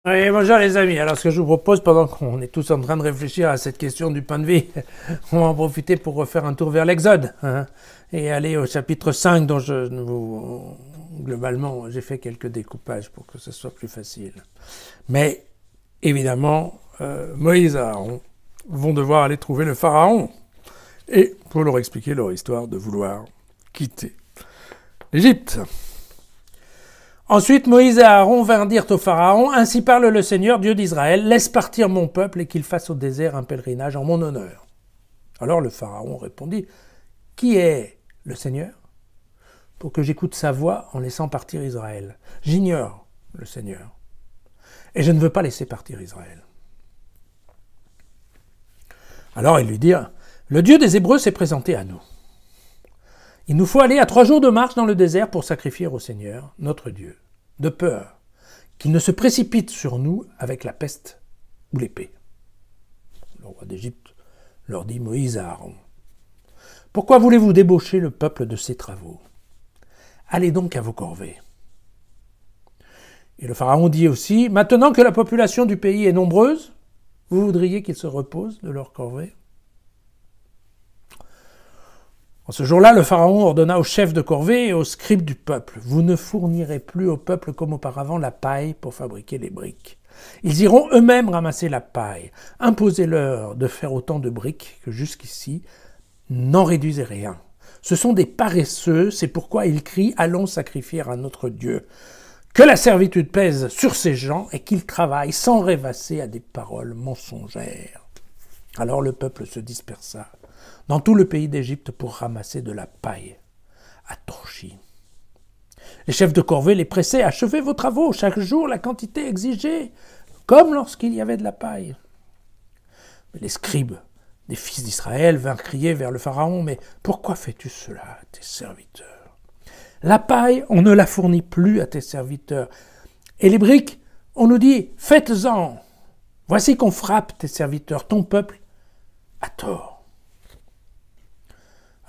Oui, bonjour les amis. Alors ce que je vous propose, pendant qu'on est tous en train de réfléchir à cette question du pain de vie, on va en profiter pour refaire un tour vers l'Exode, et aller au chapitre 5 dont globalement j'ai fait quelques découpages pour que ce soit plus facile. Mais évidemment, Moïse et Aaron vont devoir aller trouver le pharaon et pour leur expliquer leur histoire de vouloir quitter l'Égypte. Ensuite, Moïse et Aaron vinrent dire au Pharaon, « Ainsi parle le Seigneur, Dieu d'Israël, laisse partir mon peuple et qu'il fasse au désert un pèlerinage en mon honneur. » Alors le Pharaon répondit, « Qui est le Seigneur pour que j'écoute sa voix en laissant partir Israël? J'ignore le Seigneur et je ne veux pas laisser partir Israël. » Alors ils lui dirent, « Le Dieu des Hébreux s'est présenté à nous. Il nous faut aller à 3 jours de marche dans le désert pour sacrifier au Seigneur, notre Dieu, de peur qu'il ne se précipite sur nous avec la peste ou l'épée. » Le roi d'Égypte leur dit, Moïse à Aaron, « Pourquoi voulez-vous débaucher le peuple de ses travaux? Allez donc à vos corvées. » Et le Pharaon dit aussi, « Maintenant que la population du pays est nombreuse, vous voudriez qu'ils se reposent de leurs corvées? » En ce jour-là, le Pharaon ordonna aux chefs de corvée et aux scribes du peuple, « Vous ne fournirez plus au peuple comme auparavant la paille pour fabriquer les briques. Ils iront eux-mêmes ramasser la paille. Imposez-leur de faire autant de briques que jusqu'ici, n'en réduisez rien. Ce sont des paresseux, c'est pourquoi ils crient « Allons sacrifier à notre Dieu ». Que la servitude pèse sur ces gens et qu'ils travaillent sans rêvasser à des paroles mensongères. » Alors le peuple se dispersa dans tout le pays d'Égypte pour ramasser de la paille à torchis. Les chefs de corvée les pressaient, « Achevez vos travaux, chaque jour la quantité exigée, comme lorsqu'il y avait de la paille. » Mais les scribes des fils d'Israël vinrent crier vers le Pharaon, « Mais pourquoi fais-tu cela à tes serviteurs? La paille, on ne la fournit plus à tes serviteurs. Et les briques, on nous dit, faites-en. Voici qu'on frappe tes serviteurs, ton peuple, à tort. »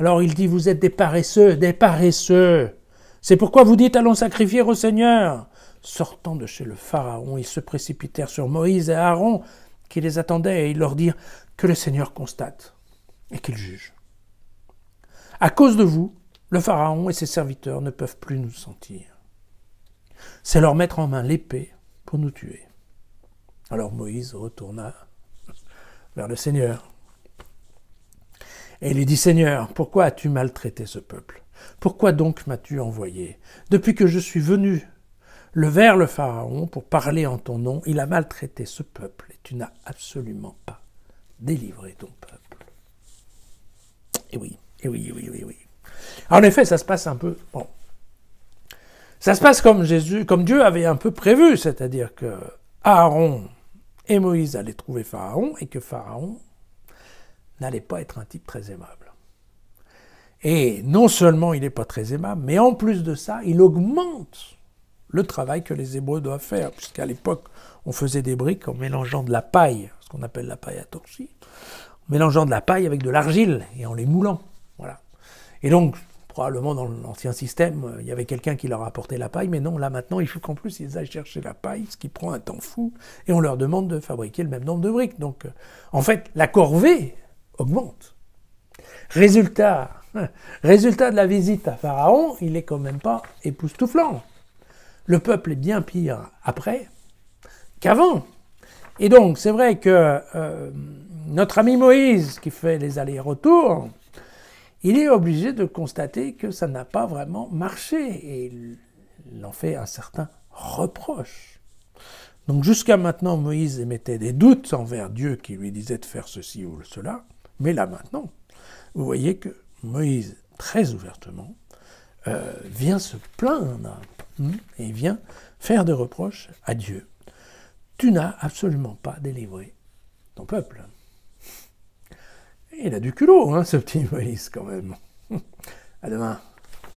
Alors il dit, « Vous êtes des paresseux, des paresseux. C'est pourquoi vous dites, allons sacrifier au Seigneur. » Sortant de chez le Pharaon, ils se précipitèrent sur Moïse et Aaron, qui les attendaient, et ils leur dirent, « Que le Seigneur constate et qu'il juge. À cause de vous, le Pharaon et ses serviteurs ne peuvent plus nous sentir. C'est leur mettre en main l'épée pour nous tuer. » Alors Moïse retourna vers le Seigneur. Et il lui dit, « Seigneur, pourquoi as-tu maltraité ce peuple? Pourquoi donc m'as-tu envoyé? Depuis que je suis venu vers le Pharaon pour parler en ton nom, il a maltraité ce peuple et tu n'as absolument pas délivré ton peuple. » Et oui, et oui, et oui, et oui, et oui. En effet, ça se passe un peu... Bon, ça se passe comme Dieu avait un peu prévu, c'est-à-dire que Aaron et Moïse allaient trouver Pharaon et que Pharaon n'allait pas être un type très aimable. Et non seulement il n'est pas très aimable, mais en plus de ça, il augmente le travail que les Hébreux doivent faire, puisqu'à l'époque, on faisait des briques en mélangeant de la paille, ce qu'on appelle la paille à torchis, en mélangeant de la paille avec de l'argile et en les moulant. Voilà. Et donc, probablement dans l'ancien système, il y avait quelqu'un qui leur apportait la paille, mais non, là maintenant, il faut qu'en plus ils aillent chercher la paille, ce qui prend un temps fou, et on leur demande de fabriquer le même nombre de briques. Donc, en fait, la corvée augmente. Résultat de la visite à Pharaon, il n'est quand même pas époustouflant. Le peuple est bien pire après qu'avant. Et donc, c'est vrai que notre ami Moïse, qui fait les allers-retours, il est obligé de constater que ça n'a pas vraiment marché. Et il en fait un certain reproche. Donc jusqu'à maintenant, Moïse émettait des doutes envers Dieu qui lui disait de faire ceci ou cela. Mais là maintenant, vous voyez que Moïse, très ouvertement, vient se plaindre et vient faire des reproches à Dieu. Tu n'as absolument pas délivré ton peuple. Et il a du culot, ce petit Moïse, quand même. À demain.